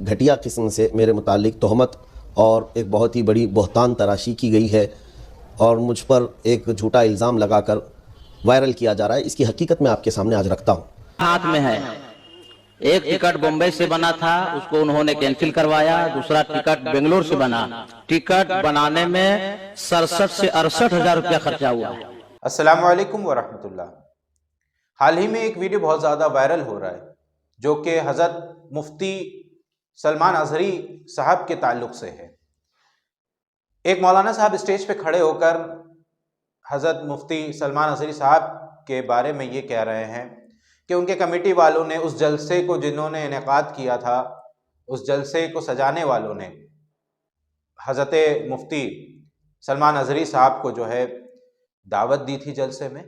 گھٹیا قسم سے میرے متعلق تہمت اور ایک بہت ہی بڑی بہتان تراشی کی گئی ہے اور مجھ پر ایک جھوٹا الزام لگا کر وائرل کیا جا رہا ہے. اس کی حقیقت میں آپ کے سامنے آج رکھتا ہوں. ہاتھ میں ہے. ایک ٹکٹ بمبئی سے بنا تھا، اس کو انہوں نے کینسل کروایا. دوسرا ٹکٹ بنگلور سے بنا. ٹکٹ بنانے میں 67 سے 68 ہزار روپیہ خرچہ ہوا ہے. السلام علیکم ورحمۃ اللہ. حال ہی میں ایک ویڈیو بہت زیادہ وائرل ہو رہا ہے جو کہ حضرت مفتی سلمان اظہری صاحب کے تعلق سے ہے. ایک مولانا صاحب اسٹیج پہ کھڑے ہو کر حضرت مفتی سلمان اظہری صاحب کے بارے میں یہ کہہ رہے ہیں کہ ان کے کمیٹی والوں نے اس جلسے کو جنہوں نے انعقاد کیا تھا، اس جلسے کو سجانے والوں نے حضرت مفتی سلمان اظہری صاحب کو جو ہے دعوت دی تھی جلسے میں،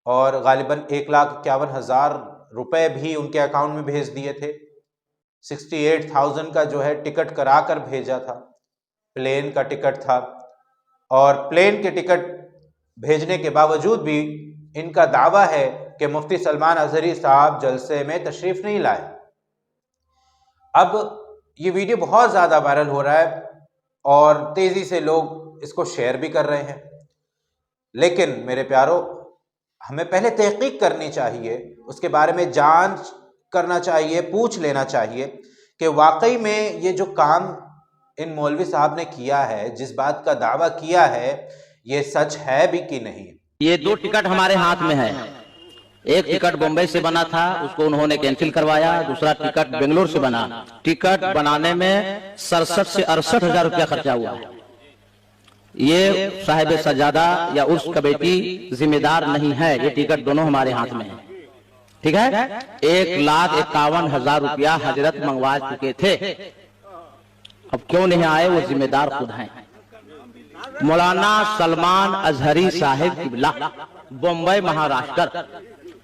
اور غالباً 1,51,000 روپے بھی ان کے اکاؤنٹ میں بھیج دیے تھے. 68,000 کا جو ہے ٹکٹ کرا کر بھیجا تھا، پلین کا ٹکٹ تھا، اور پلین کے ٹکٹ بھیجنے کے باوجود بھی ان کا دعویٰ ہے کہ مفتی سلمان اظہری صاحب جلسے میں تشریف نہیں لائے. اب یہ ویڈیو بہت زیادہ وائرل ہو رہا ہے اور تیزی سے لوگ اس کو شیئر بھی کر رہے ہیں، لیکن میرے پیارو، ہمیں پہلے تحقیق کرنی چاہیے، اس کے بارے میں جانچ کرنا چاہیے، پوچھ لینا چاہیے کہ واقعی میں یہ جو کام ان مولوی صاحب نے کیا ہے، جس بات کا دعویٰ کیا ہے، یہ سچ ہے بھی کہ نہیں. یہ دو ٹکٹ ہمارے ہاتھ میں ہے. ایک ٹکٹ بمبئی سے بنا تھا، اس کو انہوں نے کینسل کروایا. دوسرا ٹکٹ بنگلور سے بنا. ٹکٹ بنانے میں 67 سے 68 ہزار روپیہ خرچہ ہوا ہے. یہ صاحب سجادہ یا اس کمیٹی ذمہ دار نہیں ہے، یہ ٹکٹ دونوں ہمارے ہاتھ میں ہیں. ٹھیک ہے. 1,51,000 روپیہ حضرت منگوا چکے تھے. اب کیوں نہیں آئے، وہ ذمہ دار خود ہیں. مولانا سلمان اظہری صاحب قبلہ، بمبئی مہاراشٹر.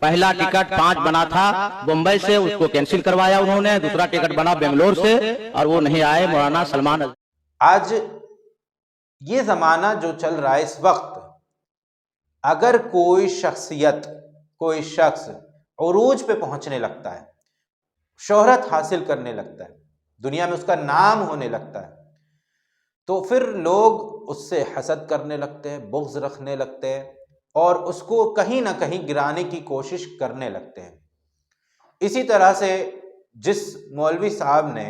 پہلا ٹکٹ 5 بنا تھا بمبئی سے، اس کو کینسل کروایا انہوں نے. دوسرا ٹکٹ بنا بنگلور سے اور وہ نہیں آئے. مولانا سلمان آج یہ زمانہ جو چل رہا ہے اس وقت، اگر کوئی شخصیت، کوئی شخص عروج پہ پہنچنے لگتا ہے، شہرت حاصل کرنے لگتا ہے، دنیا میں اس کا نام ہونے لگتا ہے، تو پھر لوگ اس سے حسد کرنے لگتے ہیں، بغض رکھنے لگتے ہیں اور اس کو کہیں نہ کہیں گرانے کی کوشش کرنے لگتے ہیں. اسی طرح سے جس مولوی صاحب نے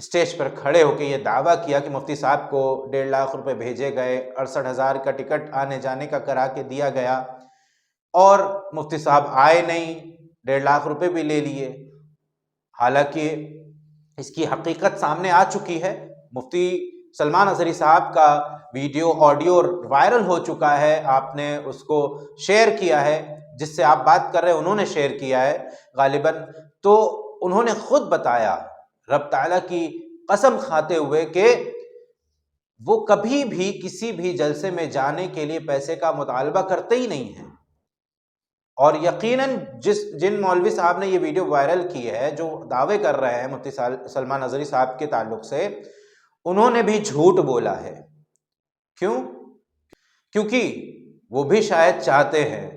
اسٹیج پر کھڑے ہو کے یہ دعویٰ کیا کہ مفتی صاحب کو 1.5 لاکھ روپے بھیجے گئے، 68,000 کا ٹکٹ آنے جانے کا کرا کے دیا گیا، اور مفتی صاحب آئے نہیں، 1.5 لاکھ روپے بھی لے لیے. حالانکہ اس کی حقیقت سامنے آ چکی ہے. مفتی سلمان اظہری صاحب کا ویڈیو آڈیو وائرل ہو چکا ہے، آپ نے اس کو شیئر کیا ہے، جس سے آپ بات کر رہے ہیں انہوں نے شیئر کیا ہے غالباً. تو انہوں نے خود بتایا، رب تعالیٰ کی قسم کھاتے ہوئے، کہ وہ کبھی بھی کسی بھی جلسے میں جانے کے لیے پیسے کا مطالبہ کرتے ہی نہیں ہیں. اور یقیناً جن مولوی صاحب نے یہ ویڈیو وائرل کی ہے، جو دعوے کر رہے ہیں مفتی سلمان اظہری صاحب کے تعلق سے، انہوں نے بھی جھوٹ بولا ہے. کیوں؟ کیونکہ وہ بھی شاید چاہتے ہیں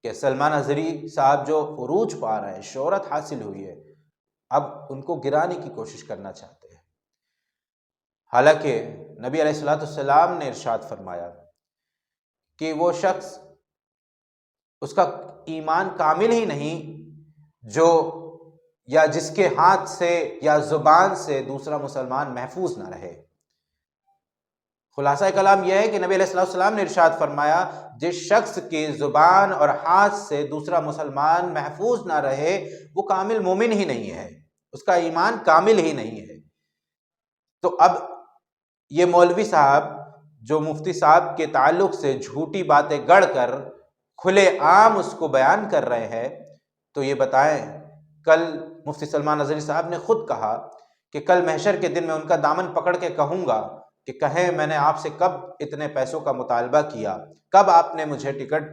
کہ سلمان اظہری صاحب جو عروج پا رہے ہیں، شہرت حاصل ہوئی ہے، اب ان کو گرانے کی کوشش کرنا چاہتے ہیں. حالانکہ نبی علیہ الصلوۃ والسلام نے ارشاد فرمایا کہ وہ شخص، اس کا ایمان کامل ہی نہیں جو یا جس کے ہاتھ سے یا زبان سے دوسرا مسلمان محفوظ نہ رہے. خلاصہ کلام یہ ہے کہ نبی علیہ الصلوۃ والسلام نے ارشاد فرمایا، جس شخص کی زبان اور ہاتھ سے دوسرا مسلمان محفوظ نہ رہے، وہ کامل مومن ہی نہیں ہے، اس کا ایمان کامل ہی نہیں ہے. تو اب یہ مولوی صاحب جو مفتی صاحب کے تعلق سے جھوٹی باتیں گڑھ کر کھلے عام اس کو بیان کر رہے ہیں، تو یہ بتائیں، کل مفتی سلمان اظہری صاحب نے خود کہا کہ کل محشر کے دن میں ان کا دامن پکڑ کے کہوں گا کہ کہیں میں نے آپ سے کب اتنے پیسوں کا مطالبہ کیا، کب آپ نے مجھے ٹکٹ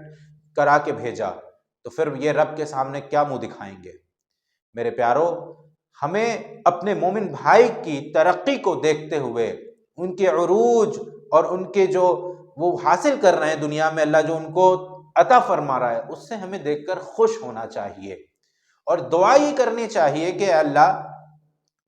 کرا کے بھیجا، تو پھر یہ رب کے سامنے کیا منہ دکھائیں گے. میرے پیارو، ہمیں اپنے مومن بھائی کی ترقی کو دیکھتے ہوئے، ان کے عروج اور ان کے جو وہ حاصل کر رہے ہیں دنیا میں، اللہ جو ان کو عطا فرما رہا ہے، اس سے ہمیں دیکھ کر خوش ہونا چاہیے اور دعا یہ کرنی چاہیے کہ اللہ